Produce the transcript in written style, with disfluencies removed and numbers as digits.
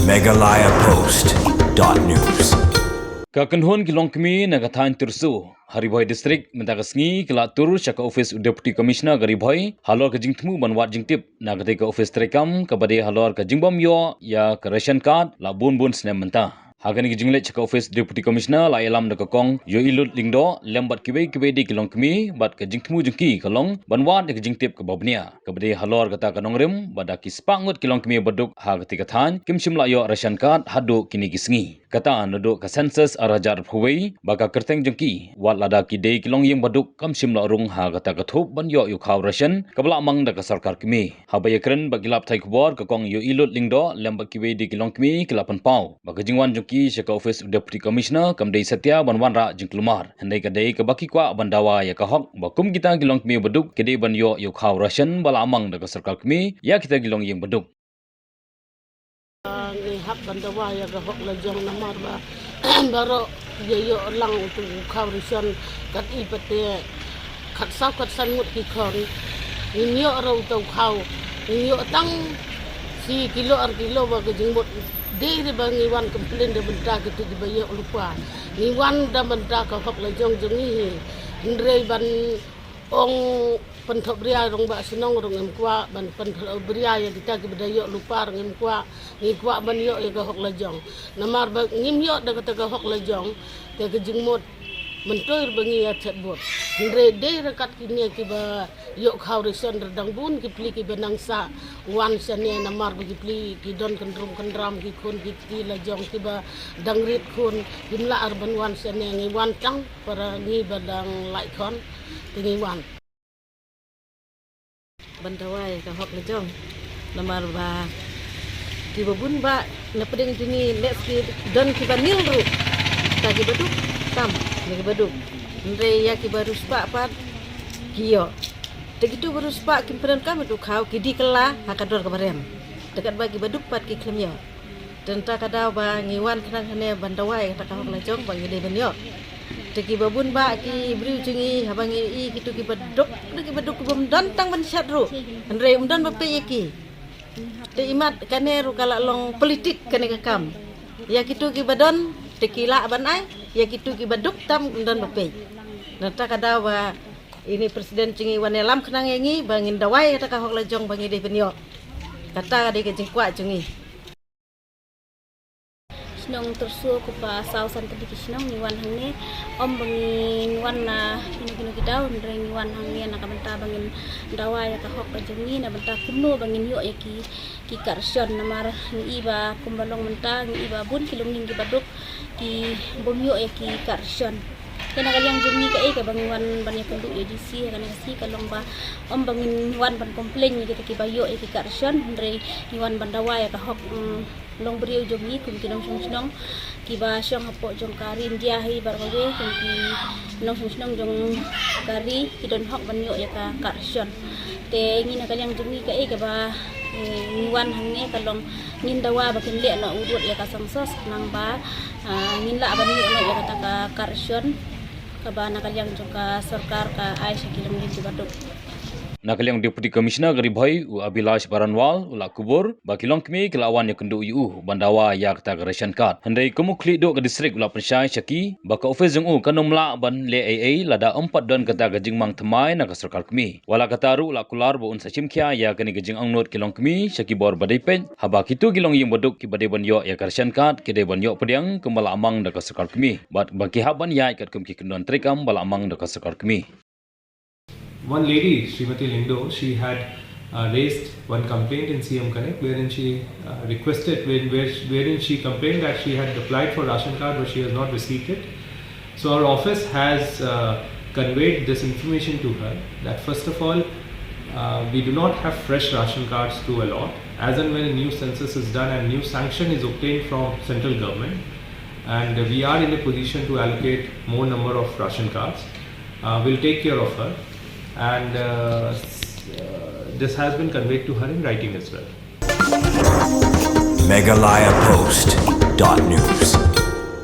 megalayapost.news. Kakenhuan kilong kami nagathan tursu Haribhoi district mentagasngi kelatur syaka office deputy commissioner Garibhoi halor ke jingtmu banwat jingtip nagate ke office terekam kabade halor ke jingbom yo ya ke ration card la bun snem mentah. Hagani jinglet chaka office deputy commissioner la elam de kokong yo ilut lingdo lembat kibe di kilong kami bat ke jingtmu jengki kalong banwat ke jingtip ke babnia kabade halor kata kanongrem badaki spangut kilong kami baduk ha ketika than kimsim la yo ration card hadu kini gisngi kata nuduk ke census arajar phwei baka kerteng jengki wat lada ki dei kilong yeng baduk kamsim la rung ha kata kathup ban yo yu khaw ration kabla mang da ka sarkar kami habaya kren bagilap thai khbor kokong yo ilut lingdo lembat kibe di kilong kami kelapan pau baka jingwan ki syaka office deputy commissioner kamdei setia banwan ra jingklumar handai kadai ke baki kwa bandawa ya kahok bakum kita gilong kmi beduk kede ban yo khaw ration bala amang da sarkar kmi ya kita gilong yeng beduk ni hak bandawa ya kahok la jong namar ba baro yo lang tu khaw ration kat ipate khat sa kat san mut ki khon ni yo ro tu khaw ni yo tang si kilo ba ke jingbot diri bangi wan komplain de benda gitu di bayo lupa ni wan da benda ka hok la jong jengi ndrei ban ong penthop bria rong ba sinong rong em kwa ban penthop bria ya kita ke bedayo lupa rong em kwa ni kwa ban yo ya ka hok la jong namar ba ngim yo da ka hok la jong te ke jingmot mentoir bangi ya chatbot ndrei de rakat kini ki ba yo khaw ration redang bun ki pli ki benangsa wan sane namar bagi pli ki don kendram ki khon ki la jong ki ba dangrit khon jumla arban wan sane ngi wan tang para ni badang lai khon tingi wan bantawai ka hok la jong namar ba ki babun ba na pedeng tingi let's ki don ki banil ru ta ki baduk tam ni baduk ndre ya ki baru spa pat kiyo begitu baru spa ki peren kam tu khaw ki di kala hakador ka barem dekat bagi baduk pat ki klemyo dan ta kada ba ngiwan kena hane bandawai ta ka hok la jong bang de benyo teki babun ba ki briu jingi habangi i kitu ki baduk bom dan tang ban syadru ndre umdan ba pe ki te imat kaneru kala long politik kane ka kam ya kitu ki badon tekila banai ya kitu ki baduk tam dan bape dan ta kada wa ini presiden cingi wanelam kenang yengi bangin dawai ta ka hok la jong bangi de benyo kata de ke jingkwa cingi nong tersu ko pa sausan tadi kisnong ni wan hangne om bangin wan na kinu kita ndre ni wan hangne na kamenta bangin dawa ya ka hok ka jengi na benta kumno bangin yo ya ki karsion namar ni iba kumbalong menta ni iba bun kilong ning baduk ki bom yo ya ki karsion kena kalyang jengi ka ka bangin wan banyak penduk ya jisi kana si kalong ba om bangin wan ban komplain ni kita ki bayo ya ki karsion ndre ni wan bandawa ya ka hok long beriu jongi kum kinong sung kiba syong hapo jong kari india hi barbawe kum ki nong sung jong kari kidon hok banyo ya ka karsion te ngina kalyang jongi ka ba niwan hangne kalong nindawa bakin le no udut ya ka sangsos nang ba nginla banyo no ya ka karsion ka ba na kalyang jong ka sarkar ka ai sakilong din baduk Nakalyang Deputy Commissioner Garibhoi u Abilash Baranwal ula kubur bakilong kmi kelawan ya kendu yu bandawa ya kata ration card handai kumukli do ke distrik ula pensyai syaki baka office jung u kanomla ban le AA lada 4 don kata gajing mang temai na kasarkar kmi wala kata ru ula kular bo un sachimkhya ya kani gajing angnot kilong kmi syaki bor badai pen haba kitu kilong yim boduk ki badai ban yo ya ration card kede ban yo pediang kembala amang da kasarkar kmi bat baki haban ya kat kumki kendon trekam bala amang da kasarkar kmi. One lady, Srimati Lindo, she had raised one complaint in CM Connect wherein she wherein she complained that she had applied for ration card but she has not received it. So our office has conveyed this information to her that first of all we do not have fresh ration cards to allot. As and when a new census is done and new sanction is obtained from central government and we are in a position to allocate more number of ration cards, we'll take care of her. And this has been conveyed to her in writing as well. megalayapost.news